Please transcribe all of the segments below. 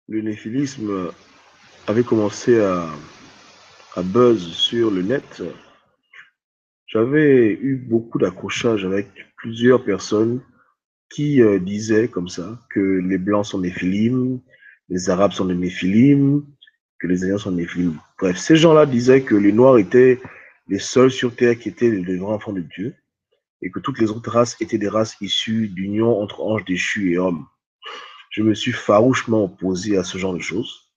le néphilisme avait commencé à buzz sur le net, j'avais eu beaucoup d'accrochages avec plusieurs personnes qui disaient comme ça que les Blancs sont néphilim, les Arabes sont des néphilim, que les Asiens sont des néphilim. Bref, ces gens-là disaient que les Noirs étaient les seuls sur Terre qui étaient les vrais enfants de Dieu et que toutes les autres races étaient des races issues d'union entre anges déchus et hommes. Je me suis farouchement opposé à ce genre de choses.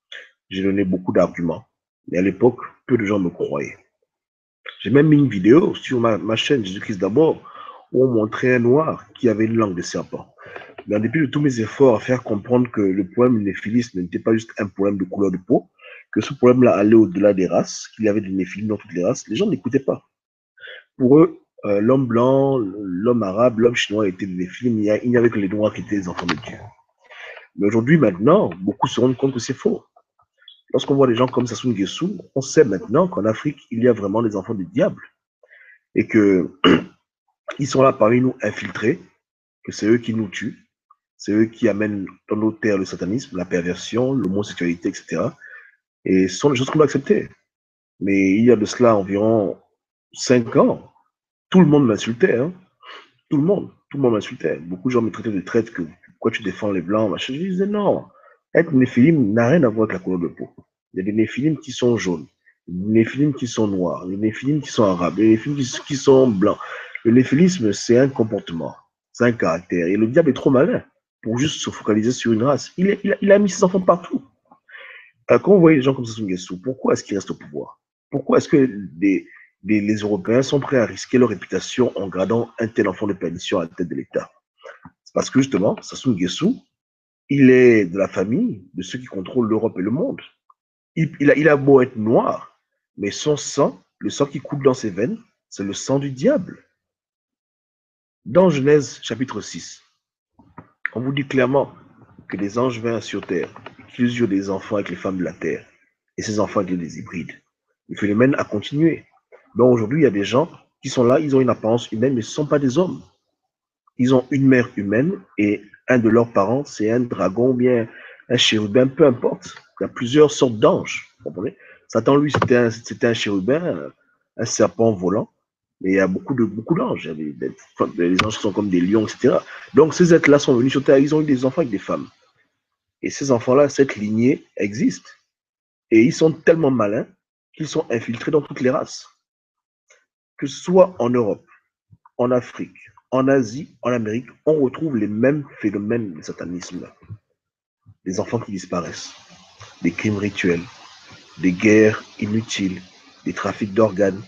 J'ai donné beaucoup d'arguments. Mais à l'époque, peu de gens me croyaient. J'ai même mis une vidéo sur ma chaîne Jésus-Christ d'abord où on montrait un noir qui avait une langue de serpent. Mais en dépit de tous mes efforts à faire comprendre que le problème du néphilisme n'était pas juste un problème de couleur de peau, que ce problème-là allait au-delà des races, qu'il y avait des néphilim dans toutes les races, les gens n'écoutaient pas. Pour eux, l'homme blanc, l'homme arabe, l'homme chinois étaient des néphilim, il n'y avait que les noirs qui étaient les enfants de Dieu. Mais aujourd'hui, maintenant, beaucoup se rendent compte que c'est faux. Lorsqu'on voit des gens comme Sassou Nguesso, on sait maintenant qu'en Afrique, il y a vraiment des enfants du diable et que ils sont là parmi nous infiltrés, que c'est eux qui nous tuent, c'est eux qui amènent dans nos terres le satanisme, la perversion, l'homosexualité, etc. Et ce sont des choses qu'on doit accepter. Mais il y a de cela environ 5 ans, tout le monde m'insultait, hein. Tout le monde m'insultait. Beaucoup de gens me traitaient de traite, que pourquoi tu défends les blancs, machin. Je disais non, être néphilim n'a rien à voir avec la couleur de peau. Il y a des néphilim qui sont jaunes, des néphilim qui sont noirs, des néphilim qui sont arabes, des néphilim qui sont blancs. Le néphilisme, c'est un comportement, c'est un caractère. Et le diable est trop malin pour juste se focaliser sur une race. Il a mis ses enfants partout. Quand vous voyez des gens comme Sassou Nguesso, pourquoi est-ce qu'ils restent au pouvoir? Pourquoi est-ce que les Européens sont prêts à risquer leur réputation en gardant un tel enfant de perdition à la tête de l'État? C'est parce que justement, Sassou Nguesso, il est de la famille de ceux qui contrôlent l'Europe et le monde. Il a beau être noir, mais son sang, le sang qui coule dans ses veines, c'est le sang du diable. Dans Genèse chapitre 6, on vous dit clairement que des anges vinrent sur terre, qu'ils eurent des enfants avec les femmes de la terre, et ces enfants étaient des hybrides. Le phénomène a continué. Donc aujourd'hui, il y a des gens qui sont là, ils ont une apparence humaine, mais ce ne sont pas des hommes. Ils ont une mère humaine et un de leurs parents, c'est un dragon ou bien un chérubin, peu importe. Il y a plusieurs sortes d'anges. Vous comprenez? Satan, lui, c'était un chérubin, un serpent volant. Mais il y a beaucoup d'anges. Les anges sont comme des lions, etc. Donc, ces êtres-là sont venus sur Terre. Ils ont eu des enfants avec des femmes. Et ces enfants-là, cette lignée existe. Et ils sont tellement malins qu'ils sont infiltrés dans toutes les races. Que ce soit en Europe, en Afrique, en Asie, en Amérique, on retrouve les mêmes phénomènes de satanisme. Des enfants qui disparaissent, des crimes rituels, des guerres inutiles, des trafics d'organes,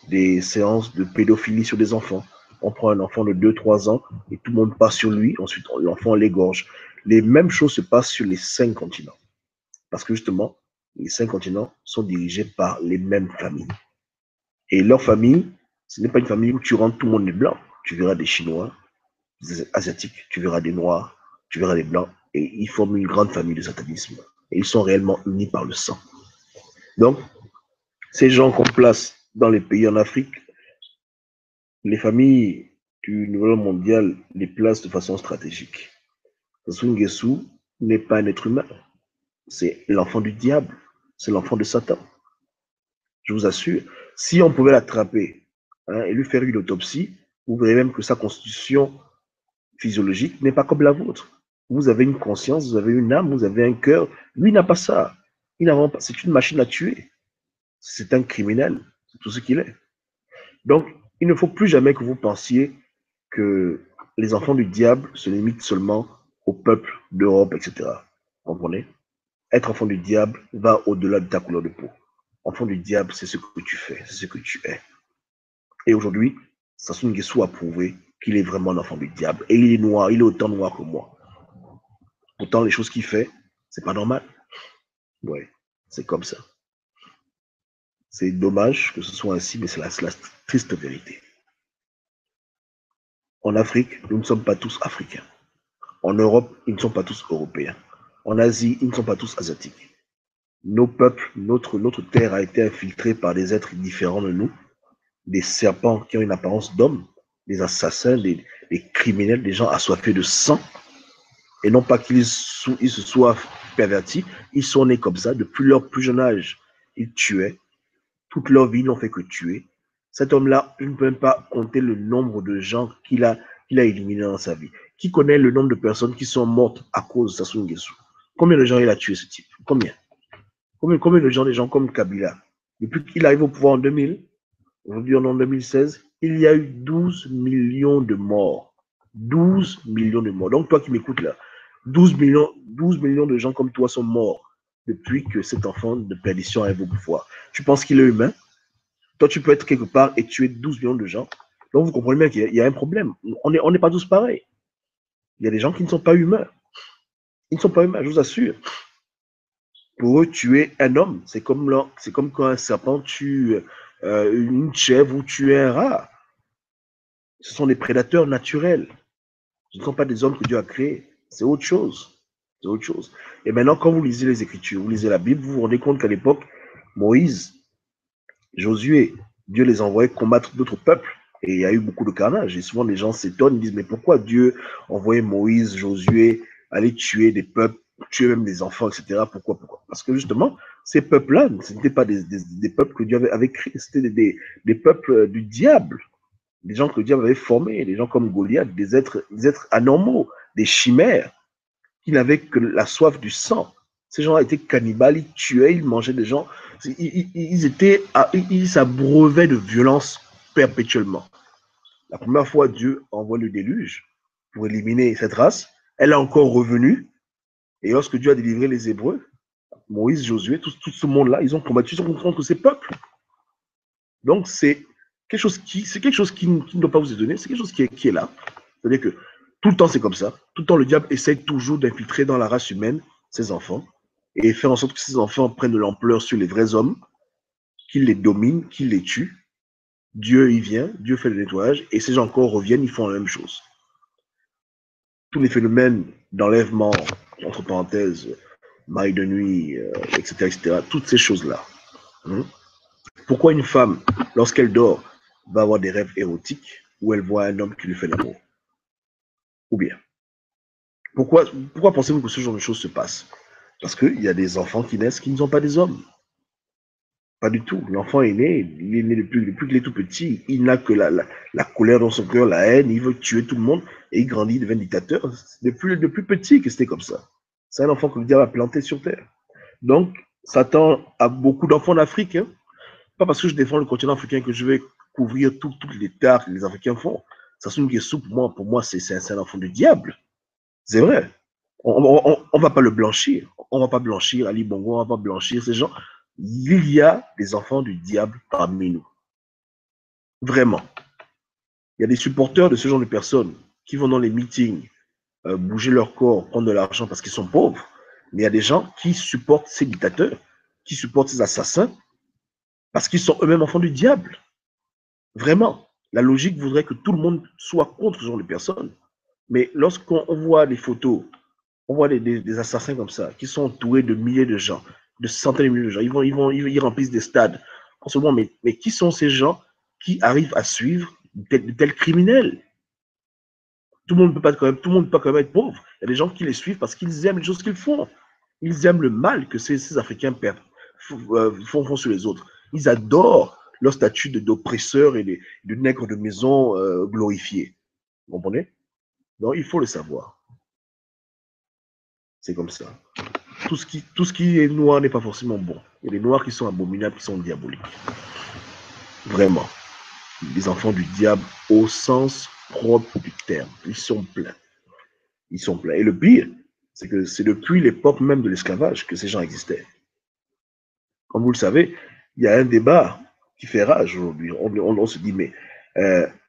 des séances de pédophilie sur des enfants. On prend un enfant de 2-3 ans et tout le monde passe sur lui, ensuite l'enfant l'égorge. Les mêmes choses se passent sur les 5 continents. Parce que justement, les 5 continents sont dirigés par les mêmes familles. Et leur famille, ce n'est pas une famille où tu rentres, tout le monde est blanc. Tu verras des Chinois, des Asiatiques, tu verras des Noirs, tu verras des Blancs, et ils forment une grande famille de satanisme. Et ils sont réellement unis par le sang. Donc, ces gens qu'on place dans les pays en Afrique, les familles du Nouvel Mondial les placent de façon stratégique. Sassou Nguesso n'est pas un être humain, c'est l'enfant du diable, c'est l'enfant de Satan. Je vous assure, si on pouvait l'attraper et lui faire une autopsie, vous verrez même que sa constitution physiologique n'est pas comme la vôtre. Vous avez une conscience, vous avez une âme, vous avez un cœur. Lui n'a pas ça. C'est une machine à tuer. C'est un criminel. C'est tout ce qu'il est. Donc, il ne faut plus jamais que vous pensiez que les enfants du diable se limitent seulement au peuple d'Europe, etc. Vous comprenez? Être enfant du diable va au-delà de ta couleur de peau. Enfant du diable, c'est ce que tu fais, c'est ce que tu es. Et aujourd'hui, Sassou Nguesso a prouvé qu'il est vraiment un enfant du diable. Et il est noir, il est autant noir que moi. Pourtant, les choses qu'il fait, c'est pas normal. Ouais, c'est comme ça. C'est dommage que ce soit ainsi, mais c'est la triste vérité. En Afrique, nous ne sommes pas tous africains. En Europe, ils ne sont pas tous européens. En Asie, ils ne sont pas tous asiatiques. Nos peuples, notre terre a été infiltrée par des êtres différents de nous, des serpents qui ont une apparence d'hommes, des assassins, des criminels, des gens assoiffés de sang, et non pas qu'ils se soient pervertis, ils sont nés comme ça, depuis leur plus jeune âge, ils tuaient. Toute leur vie, ils n'ont fait que tuer. Cet homme-là, je ne peux même pas compter le nombre de gens qu'il a éliminés dans sa vie. Qui connaît le nombre de personnes qui sont mortes à cause de Sassou Nguesso? Combien de gens il a tué, ce type? Combien de gens, des gens comme Kabila? Depuis qu'il arrive au pouvoir en 2000, aujourd'hui en 2016, il y a eu 12 millions de morts. 12 millions de morts. Donc toi qui m'écoutes là, 12 millions de gens comme toi sont morts depuis que cet enfant de perdition arrive au pouvoir. Tu penses qu'il est humain? Toi, tu peux être quelque part et tuer 12 millions de gens. Donc, vous comprenez bien qu'il y a un problème. On n'est pas tous pareils. Il y a des gens qui ne sont pas humains. Ils ne sont pas humains, je vous assure. Pour eux, tuer un homme, c'est comme quand un serpent tue une chèvre ou tue un rat. Ce sont des prédateurs naturels. Ce ne sont pas des hommes que Dieu a créés. C'est autre chose. C'est autre chose. Et maintenant, quand vous lisez les Écritures, vous lisez la Bible, vous vous rendez compte qu'à l'époque, Moïse, Josué, Dieu les envoyait combattre d'autres peuples. Et il y a eu beaucoup de carnage. Et souvent, les gens s'étonnent, ils disent, mais pourquoi Dieu envoyait Moïse, Josué, aller tuer des peuples, tuer même des enfants, etc. Pourquoi? Parce que justement, ces peuples-là, ce n'étaient pas des peuples que Dieu avait créés, c'était des peuples du diable, des gens que Dieu avait formés, des gens comme Goliath, des êtres anormaux, des chimères, qui n'avaient que la soif du sang. Ces gens-là étaient cannibales, ils tuaient, ils mangeaient des gens, ils s'abreuvaient de violence perpétuellement. La première fois, Dieu envoie le déluge pour éliminer cette race. Elle est encore revenue. Et lorsque Dieu a délivré les Hébreux, Moïse, Josué, tout ce monde-là, ils ont combattu contre ces peuples. Donc, c'est quelque chose qui ne doit pas vous étonner. C'est quelque chose qui est là. C'est-à-dire que tout le temps, c'est comme ça. Tout le temps, le diable essaie toujours d'infiltrer dans la race humaine ses enfants et faire en sorte que ces enfants prennent de l'ampleur sur les vrais hommes, qu'il les domine, qu'il les tue. Dieu y vient, Dieu fait le nettoyage, et ces gens encore reviennent, ils font la même chose. Tous les phénomènes d'enlèvement, entre parenthèses, maille de nuit, etc., toutes ces choses-là. Pourquoi une femme, lorsqu'elle dort, va avoir des rêves érotiques où elle voit un homme qui lui fait l'amour? Ou bien, pourquoi pensez-vous que ce genre de choses se passe? Parce qu'il y a des enfants qui naissent qui ne sont pas des hommes. Pas du tout. L'enfant est né, il est né depuis qu'il est tout petit. Il n'a que la colère dans son cœur, la haine, il veut tuer tout le monde et il grandit, il devient dictateur. Depuis petit que c'était comme ça. C'est un enfant que le diable a planté sur terre. Donc, Satan a beaucoup d'enfants en Afrique. Hein. Pas parce que je défends le continent africain que je vais couvrir toutes les tares que les Africains font. Sassou Nguesso, pour moi c'est un enfant du diable. C'est vrai. On ne va pas le blanchir. On ne va pas blanchir Ali Bongo, on ne va pas blanchir ces gens. Il y a des enfants du diable parmi nous. Vraiment. Il y a des supporters de ce genre de personnes qui vont dans les meetings, bouger leur corps, prendre de l'argent parce qu'ils sont pauvres. Mais il y a des gens qui supportent ces dictateurs, qui supportent ces assassins, parce qu'ils sont eux-mêmes enfants du diable. Vraiment. La logique voudrait que tout le monde soit contre ce genre de personnes. Mais lorsqu'on voit des photos, on voit des assassins comme ça, qui sont entourés de milliers de gens, de centaines de milliers de gens, ils remplissent des stades. En ce moment, mais qui sont ces gens qui arrivent à suivre de tels criminels? Tout le monde ne peut pas quand même être pauvre. Il y a des gens qui les suivent parce qu'ils aiment les choses qu'ils font. Ils aiment le mal que ces Africains font sur les autres. Ils adorent leur statut d'oppresseurs et de nègres de maison glorifiés. Vous comprenez? Donc, il faut le savoir. C'est comme ça. Tout ce qui est noir n'est pas forcément bon. Il y a des noirs qui sont abominables, qui sont diaboliques. Vraiment. Les enfants du diable au sens propre du terme. Ils sont pleins. Ils sont pleins. Et le pire, c'est que c'est depuis l'époque même de l'esclavage que ces gens existaient. Comme vous le savez, il y a un débat qui fait rage aujourd'hui. On se dit, mais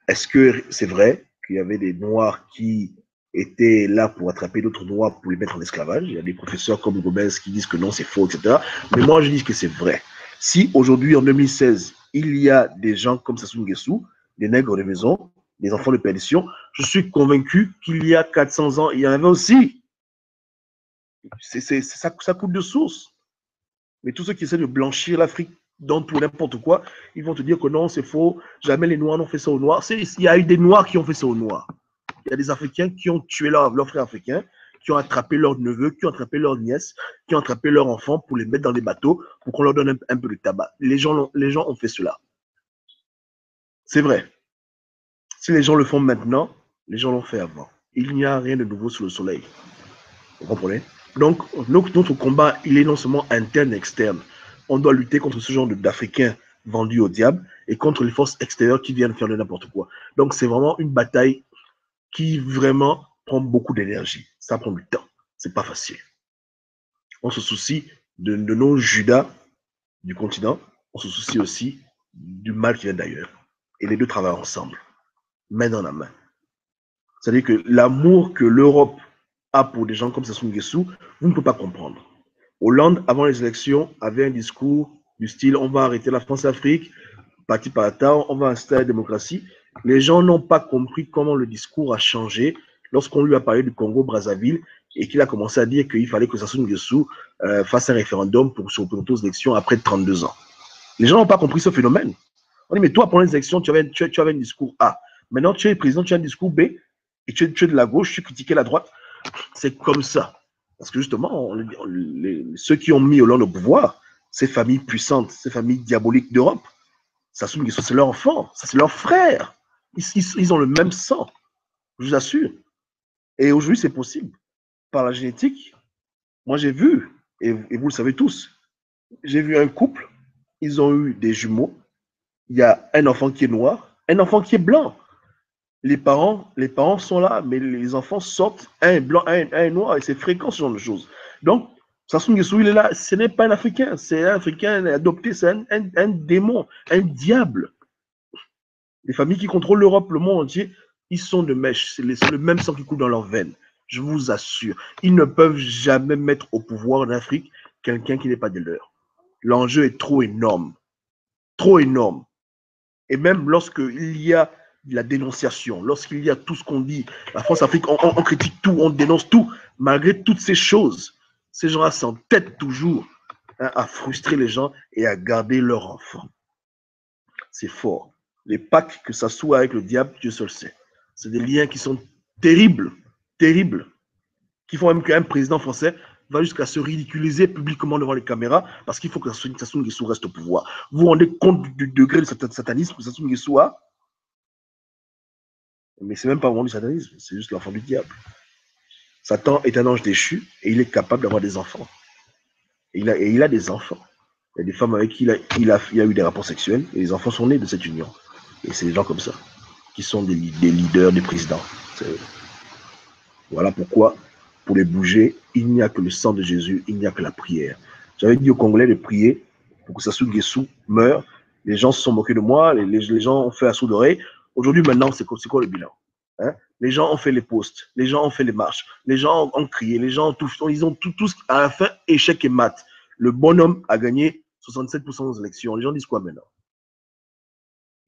est-ce que c'est vrai qu'il y avait des noirs qui étaient là pour attraper d'autres noirs pour les mettre en esclavage? Il y a des professeurs comme Gomez qui disent que non, c'est faux, etc. Mais moi, je dis que c'est vrai. Si aujourd'hui, en 2016, il y a des gens comme Sassou Nguesso, des nègres de maison, des enfants de perdition, je suis convaincu qu'il y a 400 ans, il y en avait aussi. Ça coule de source. Mais tous ceux qui essaient de blanchir l'Afrique dans tout n'importe quoi, ils vont te dire que non, c'est faux, jamais les Noirs n'ont fait ça aux Noirs. Il y a eu des Noirs qui ont fait ça aux Noirs. Il y a des Africains qui ont tué leurs frères africains, qui ont attrapé leurs neveux, qui ont attrapé leurs nièces, qui ont attrapé leurs enfants pour les mettre dans des bateaux, pour qu'on leur donne un peu de tabac. Les gens ont fait cela. C'est vrai. Si les gens le font maintenant, les gens l'ont fait avant. Il n'y a rien de nouveau sous le soleil. Vous comprenez? Donc, notre combat, il est non seulement interne et externe. On doit lutter contre ce genre d'Africains vendus au diable et contre les forces extérieures qui viennent faire de n'importe quoi. Donc, c'est vraiment une bataille qui vraiment prend beaucoup d'énergie. Ça prend du temps. C'est pas facile. On se soucie de nos Judas du continent. On se soucie aussi du mal qui vient d'ailleurs. Et les deux travaillent ensemble, main dans la main. C'est-à-dire que l'amour que l'Europe a pour des gens comme Sassou Nguesso, vous ne pouvez pas comprendre. Hollande, avant les élections, avait un discours du style « on va arrêter la France-Afrique, parti par la on va installer la démocratie ». Les gens n'ont pas compris comment le discours a changé lorsqu'on lui a parlé du Congo-Brazzaville et qu'il a commencé à dire qu'il fallait que Sassou Nguesso fasse un référendum pour se représenter aux élections après 32 ans. Les gens n'ont pas compris ce phénomène. On dit, mais toi, pendant les élections, tu avais un discours A. Maintenant, tu es président, tu as un discours B, et tu es de la gauche, tu critiquais la droite. C'est comme ça. Parce que justement, ceux qui ont mis Hollande au pouvoir, ces familles puissantes, ces familles diaboliques d'Europe, Sassou Nguesso, c'est leur enfant, c'est leur frère. Ils ont le même sang, je vous assure. Et aujourd'hui, c'est possible. Par la génétique, moi j'ai vu, et vous le savez tous, j'ai vu un couple, ils ont eu des jumeaux. Il y a un enfant qui est noir, un enfant qui est blanc. Les parents sont là, mais les enfants sortent, un est blanc, un est noir, et c'est fréquent ce genre de choses. Donc, Sassou Nguesso, il est là, ce n'est pas un Africain, c'est un Africain adopté, c'est un démon, un diable. Les familles qui contrôlent l'Europe, le monde entier, ils sont de mèche, c'est le même sang qui coule dans leurs veines, je vous assure. Ils ne peuvent jamais mettre au pouvoir en Afrique quelqu'un qui n'est pas de leur. L'enjeu est trop énorme, trop énorme. Et même lorsqu'il y a la dénonciation, lorsqu'il y a tout ce qu'on dit, la France-Afrique, on critique tout, on dénonce tout, malgré toutes ces choses, ces gens-là s'entêtent toujours à frustrer les gens et à garder leurs enfants. C'est fort. Les pactes que ça soit avec le diable, Dieu seul sait. C'est des liens qui sont terribles, terribles, qui font même qu'un président français va jusqu'à se ridiculiser publiquement devant les caméras parce qu'il faut que Sassou Nguesso reste au pouvoir. Vous vous rendez compte du degré de satanisme que Sassou Nguesso a? Mais c'est même pas vraiment du satanisme, c'est juste l'enfant du diable. Satan est un ange déchu et il est capable d'avoir des enfants. Et il a des enfants. Il y a des femmes avec qui il a eu des rapports sexuels et les enfants sont nés de cette union. Et c'est des gens comme ça qui sont des leaders, des présidents. Voilà pourquoi, pour les bouger, il n'y a que le sang de Jésus, il n'y a que la prière. J'avais dit aux Congolais de prier pour que Sassou Nguesso meure. Les gens se sont moqués de moi, les gens ont fait un saut d'oreille. Aujourd'hui, maintenant, c'est quoi le bilan? Hein? Les gens ont fait les posts, les gens ont fait les marches, les gens ont crié, les gens ont tout, ils ont tous à la fin, échec et mat. Le bonhomme a gagné 67% des élections. Les gens disent quoi maintenant?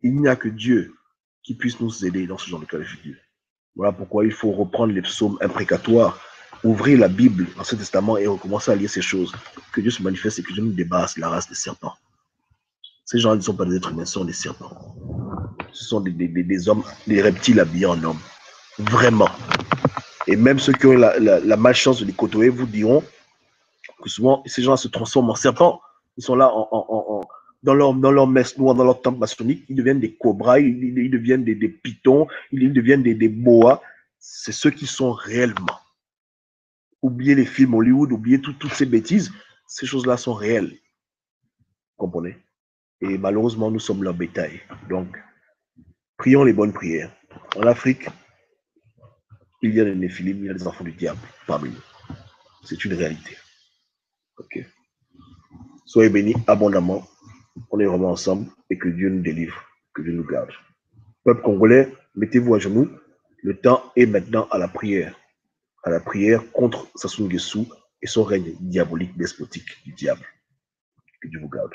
Il n'y a que Dieu qui puisse nous aider dans ce genre de cas de figure. Voilà pourquoi il faut reprendre les psaumes imprécatoires, ouvrir la Bible, l'Ancien Testament et recommencer à lire ces choses. Que Dieu se manifeste et que Dieu nous débarrasse de la race des serpents. Ces gens ne sont pas des êtres humains, ce sont des serpents. Ce sont des hommes, des reptiles habillés en hommes. Vraiment. Et même ceux qui ont la malchance de les côtoyer vous diront que souvent ces gens se transforment en serpents. Ils sont là dans leur messe noire, dans leur temple maçonnique, ils deviennent des cobras, ils deviennent des pitons, ils deviennent des boas. C'est ceux qui sont réellement. Oubliez les films Hollywood, oubliez toutes ces bêtises. Ces choses-là sont réelles. Vous comprenez? Et malheureusement, nous sommes leur bétail. Donc, prions les bonnes prières. En Afrique, il y a des néphilim, il y a des enfants du diable parmi nous. C'est une réalité. Ok. Soyez bénis abondamment. On est vraiment ensemble et que Dieu nous délivre, que Dieu nous garde. Peuple congolais, mettez-vous à genoux. Le temps est maintenant à la prière contre Sassou Nguesso et son règne diabolique, despotique du diable. Que Dieu vous garde.